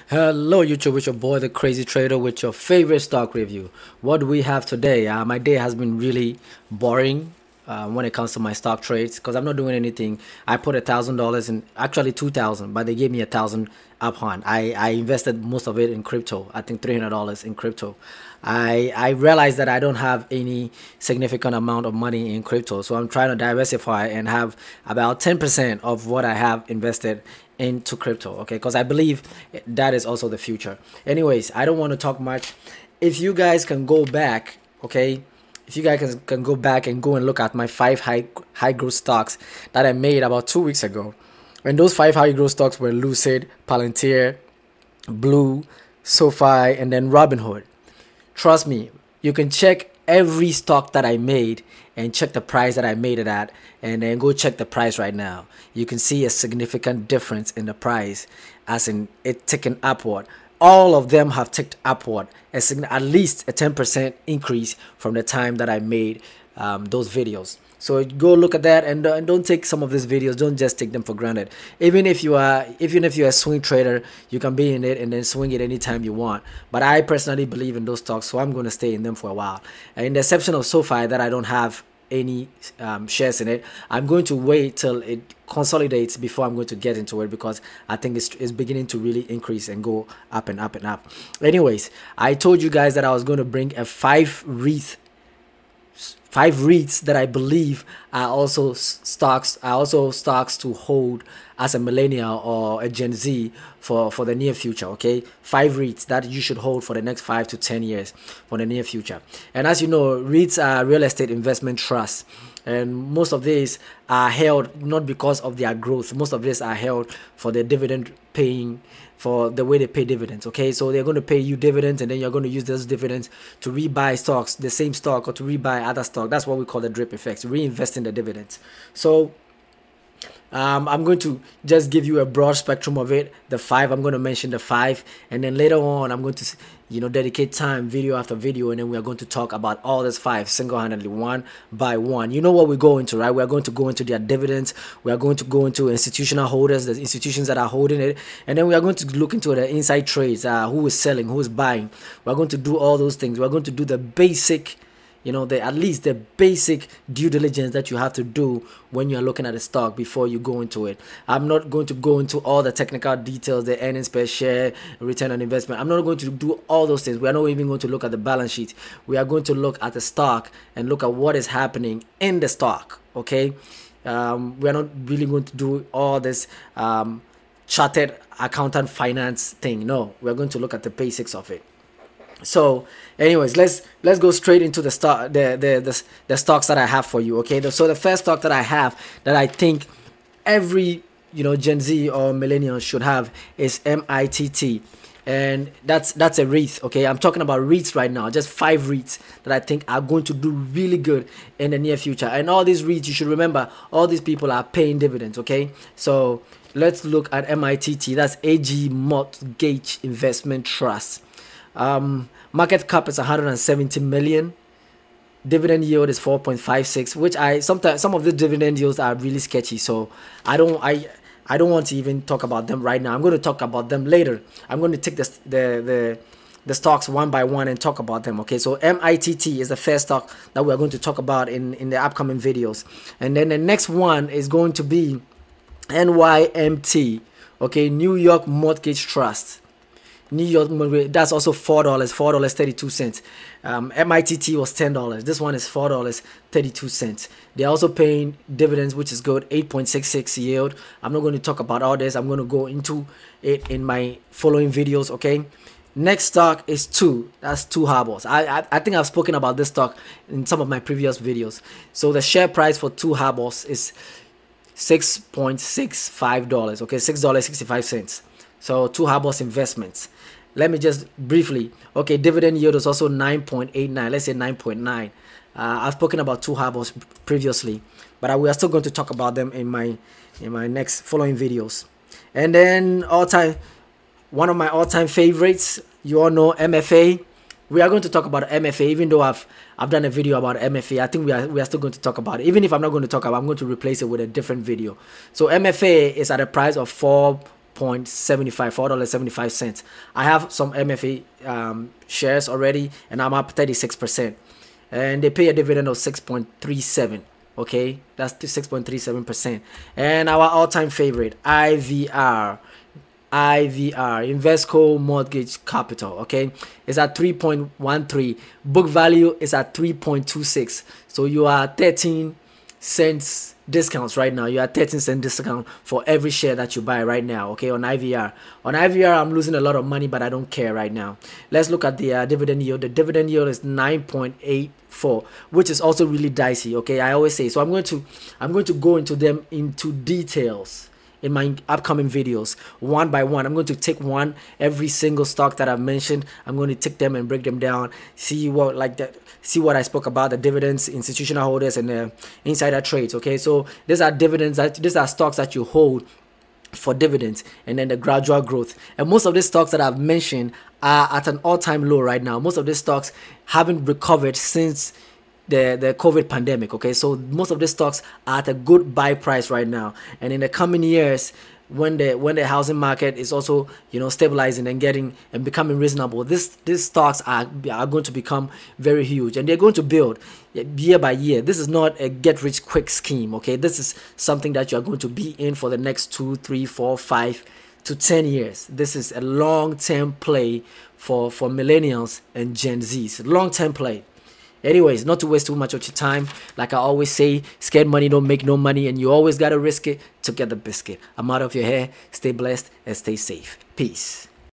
Hello YouTube, it's your boy the Crazy Trader with your favorite stock review. What do we have today? My day has been really boring when it comes to my stock trades because I'm not doing anything. I put $1,000 in, actually 2,000, but they gave me 1,000 upfront. I invested most of it in crypto. I think $300 in crypto. I realized that I don't have any significant amount of money in crypto, so I'm trying to diversify and have about 10% of what I have invested into crypto, okay, because I believe that is also the future. Anyways, I don't want to talk much. If you guys can go back, okay, if you guys can go back and go and look at my 5 high growth stocks that I made about 2 weeks ago, and those 5 high growth stocks were Lucid, Palantir, Blue, SoFi, and then Robinhood. Trust me, you can check every stock that I made and check the price that I made it at, and then go check the price right now. You can see a significant difference in the price, as in it ticking upward. All of them have ticked upward, at least a 10% increase from the time that I made those videos. So go look at that, and don't take some of these videos, don't just take them for granted. Even if you're a swing trader, you can be in it and then swing it anytime you want. But I personally believe in those stocks, so I'm going to stay in them for a while. In the exception of SoFi, that I don't have any shares in it, I'm going to wait till it consolidates before I'm going to get into it, because I think it's beginning to really increase and go up and up and up. Anyways, I told you guys that I was going to bring a 5 REITs that I believe are also stocks to hold as a millennial or a Gen Z for the near future. Okay, 5 REITs that you should hold for the next 5 to 10 years for the near future. And as you know, REITs are real estate investment trusts, and most of these are held not because of their growth. Most of these are held for the dividend paying, for the way they pay dividends. Okay, so they're going to pay you dividends, and then you're going to use those dividends to rebuy stocks, the same stock, or to rebuy other stock. That's what we call the drip effect, reinvesting the dividends. So I'm going to just give you a broad spectrum of it. The 5, I'm going to mention the 5, and then later on I'm going to dedicate time, video after video, and then we are going to talk about all these 5 single-handedly, one by one. You know what we're going to, right? We are going to go into their dividends. We are going to go into institutional holders, the institutions that are holding it, and then we are going to look into the inside trades, who is selling, who is buying. We are going to do all those things. We are going to do the basic, at least the basic due diligence that you have to do when you're looking at a stock before you go into it. I'm not going to go into all the technical details, the earnings per share, return on investment. I'm not going to do all those things. We are not even going to look at the balance sheet. We are going to look at the stock and look at what is happening in the stock. Okay, we are not really going to do all this chartered accountant finance thing. No, we're going to look at the basics of it. So anyways, let's go straight into the stocks that I have for you. Okay, so the first stock that I have that I think every Gen Z or millennial should have is MITT, and that's a REIT. Okay, I'm talking about REITs right now, just 5 REITs that I think are going to do really good in the near future. And all these REITs, you should remember, all these people are paying dividends. Okay, so let's look at MITT. That's AG Mortgage Investment Trust. Market cap is 170 million. Dividend yield is 4.56, which some of the dividend yields are really sketchy, so I don't want to even talk about them right now. I'm going to talk about them later. I'm going to take the stocks one by one and talk about them. Okay, so MITT is the first stock that we're going to talk about in the upcoming videos, and then the next one is going to be NYMT. Okay, New York Mortgage Trust. New York, that's also $4.32. MITT was $10. This one is $4.32. They're also paying dividends, which is good, 8.66 yield. I'm not going to talk about all this. I'm going to go into it in my following videos. Okay, next stock is that's Two Harbors. I think I've spoken about this stock in some of my previous videos. So the share price for Two Harbors is $6.65. Okay, $6.65. So Two Harbors Investments. Let me just briefly. Okay, dividend yield is also 9.89. Let's say 9.9. I've spoken about Two Harbors previously, but we are still going to talk about them in my next following videos. And then one of my all-time favorites. You all know MFA. We are going to talk about MFA, even though I've done a video about MFA. I think we are still going to talk about it. Even if I'm not going to talk about it, I'm going to replace it with a different video. So MFA is at a price of $4.75. I have some MFA shares already, and I'm up 36%. And they pay a dividend of 6.37. Okay, that's 6.37%. And our all-time favorite, IVR, Invesco Mortgage Capital, okay, is at 3.13. Book value is at 3.26. So you are 13 cents discounts right now. You are 13-cent discount for every share that you buy right now, okay, on IVR. On IVR, I'm losing a lot of money, but I don't care right now. Let's look at the dividend yield. The dividend yield is 9.84, which is also really dicey, okay, I always say. So I'm going to go into them into details in my upcoming videos, one by one. I'm going to take every single stock that I've mentioned. I'm going to take them and break them down, see what I spoke about, the dividends, institutional holders, and the insider trades. Okay, so these are stocks that you hold for dividends, and then the gradual growth. And most of these stocks that I've mentioned are at an all-time low right now. Most of these stocks haven't recovered since the COVID pandemic. Okay, so most of the stocks are at a good buy price right now, and in the coming years, when the housing market is also, you know, stabilizing and becoming reasonable, these stocks are going to become very huge, and they're going to build year by year. This is not a get rich quick scheme. Okay, this is something that you are going to be in for the next 2, 3, 4, 5 to 10 years. This is a long-term play for millennials and Gen Zs. Long-term play. Anyways, not to waste too much of your time, like I always say, scared money don't make no money, and you always gotta risk it to get the biscuit. I'm out of your hair. Stay blessed and stay safe. Peace.